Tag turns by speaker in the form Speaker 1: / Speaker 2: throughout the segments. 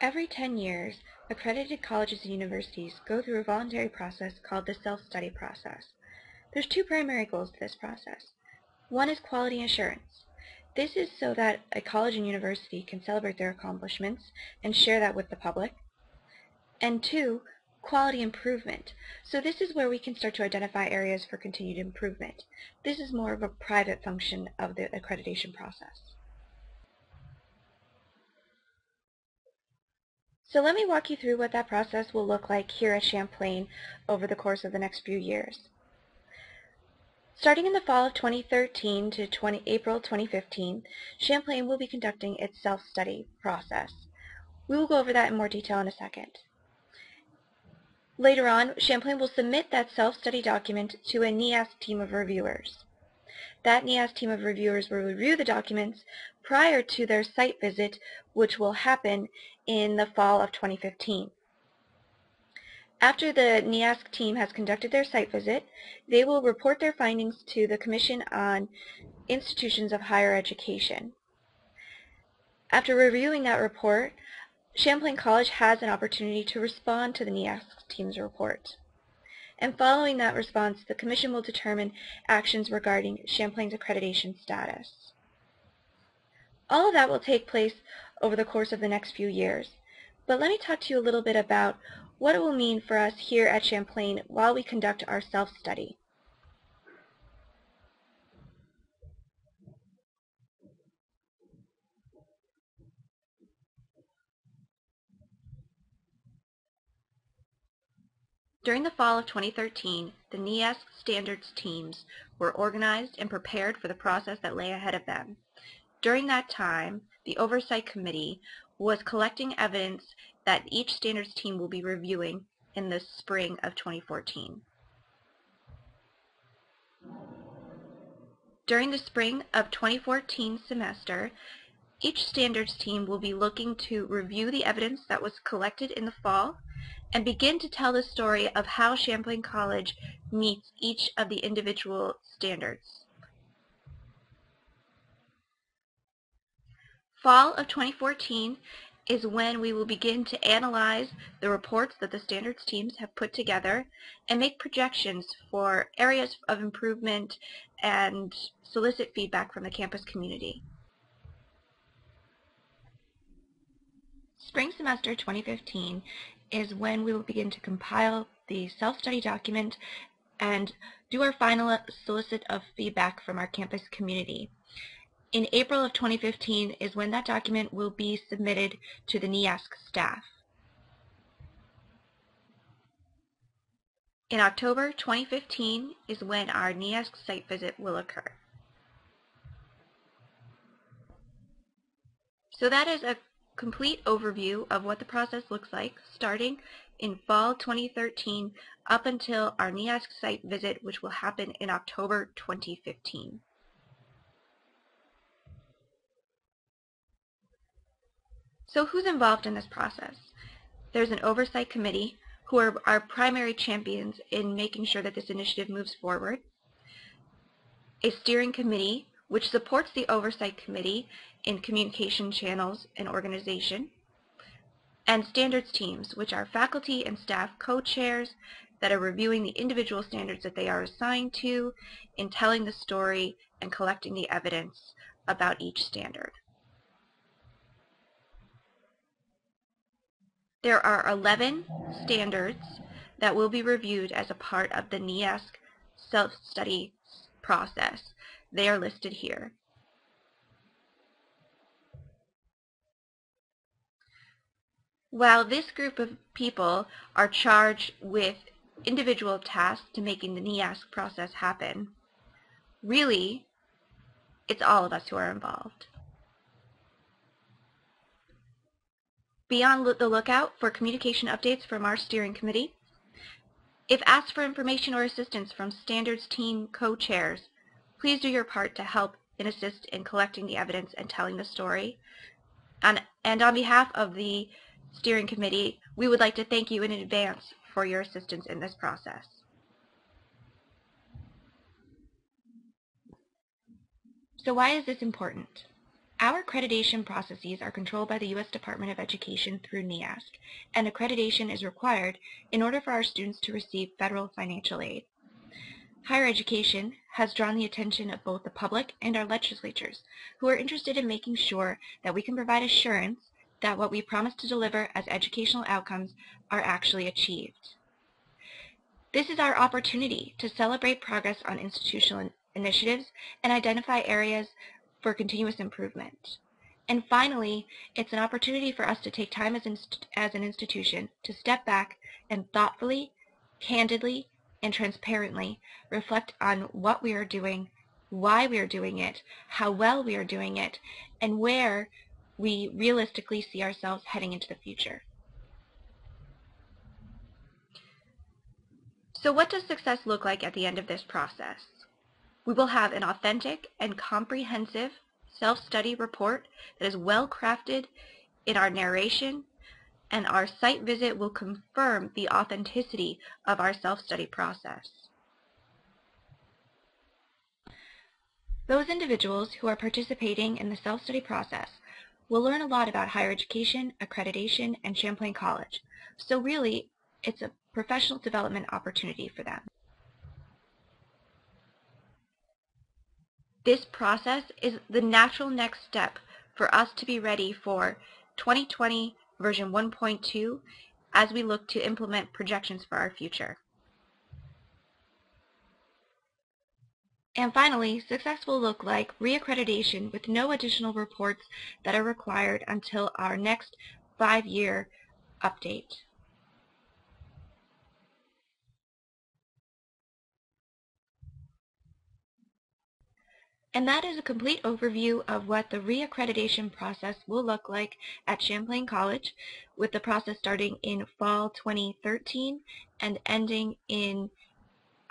Speaker 1: Every 10 years, accredited colleges and universities go through a voluntary process called the self-study process. There's two primary goals to this process. One is quality assurance. This is so that a college and university can celebrate their accomplishments and share that with the public. And two, quality improvement. So this is where we can start to identify areas for continued improvement. This is more of a private function of the accreditation process. So let me walk you through what that process will look like here at Champlain over the course of the next few years. Starting in the fall of 2013 to April 2015, Champlain will be conducting its self-study process. We will go over that in more detail in a second. Later on, Champlain will submit that self-study document to a NEASC team of reviewers. That NEASC team of reviewers will review the documents prior to their site visit, which will happen in the fall of 2015. After the NEASC team has conducted their site visit, they will report their findings to the Commission on Institutions of Higher Education. After reviewing that report, Champlain College has an opportunity to respond to the NEASC team's report. And following that response, the Commission will determine actions regarding Champlain's accreditation status. All of that will take place over the course of the next few years. But let me talk to you a little bit about what it will mean for us here at Champlain while we conduct our self-study. During the fall of 2013, the NEASC standards teams were organized and prepared for the process that lay ahead of them. During that time, the Oversight Committee was collecting evidence that each standards team will be reviewing in the spring of 2014. During the spring of 2014 semester, each standards team will be looking to review the evidence that was collected in the fall and begin to tell the story of how Champlain College meets each of the individual standards. Fall of 2014 is when we will begin to analyze the reports that the standards teams have put together and make projections for areas of improvement and solicit feedback from the campus community. Spring semester 2015 is when we will begin to compile the self-study document and do our final solicit of feedback from our campus community. In April of 2015 is when that document will be submitted to the NEASC staff. In October 2015 is when our NEASC site visit will occur. So that is a complete overview of what the process looks like starting in fall 2013 up until our NEASC site visit, which will happen in October 2015. So who's involved in this process? There's an oversight committee who are our primary champions in making sure that this initiative moves forward, a steering committee which supports the oversight committee in communication channels and organization, and standards teams, which are faculty and staff co-chairs that are reviewing the individual standards that they are assigned to in telling the story and collecting the evidence about each standard. There are 11 standards that will be reviewed as a part of the NEASC self-study process. They are listed here. While this group of people are charged with individual tasks to making the NEASC process happen, really, it's all of us who are involved. Be on the lookout for communication updates from our steering committee. If asked for information or assistance from standards team co-chairs, please do your part to help and assist in collecting the evidence and telling the story. And on behalf of the steering committee, we would like to thank you in advance for your assistance in this process. So why is this important? Our accreditation processes are controlled by the U.S. Department of Education through NEASC, and accreditation is required in order for our students to receive federal financial aid. Higher education has drawn the attention of both the public and our legislatures, who are interested in making sure that we can provide assurance that what we promise to deliver as educational outcomes are actually achieved. This is our opportunity to celebrate progress on institutional initiatives and identify areas for continuous improvement. And finally, it's an opportunity for us to take time as an institution to step back and thoughtfully, candidly, and transparently reflect on what we are doing, why we are doing it, how well we are doing it, and where we realistically see ourselves heading into the future. So what does success look like at the end of this process? We will have an authentic and comprehensive self-study report that is well crafted in our narration, and our site visit will confirm the authenticity of our self-study process. Those individuals who are participating in the self-study process will learn a lot about higher education, accreditation, and Champlain College. So really, it's a professional development opportunity for them. This process is the natural next step for us to be ready for 2020 version 1.2 as we look to implement projections for our future. And finally, success will look like reaccreditation with no additional reports that are required until our next 5-year update. And that is a complete overview of what the reaccreditation process will look like at Champlain College, with the process starting in fall 2013 and ending in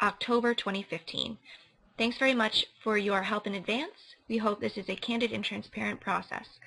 Speaker 1: October 2015. Thanks very much for your help in advance. We hope this is a candid and transparent process.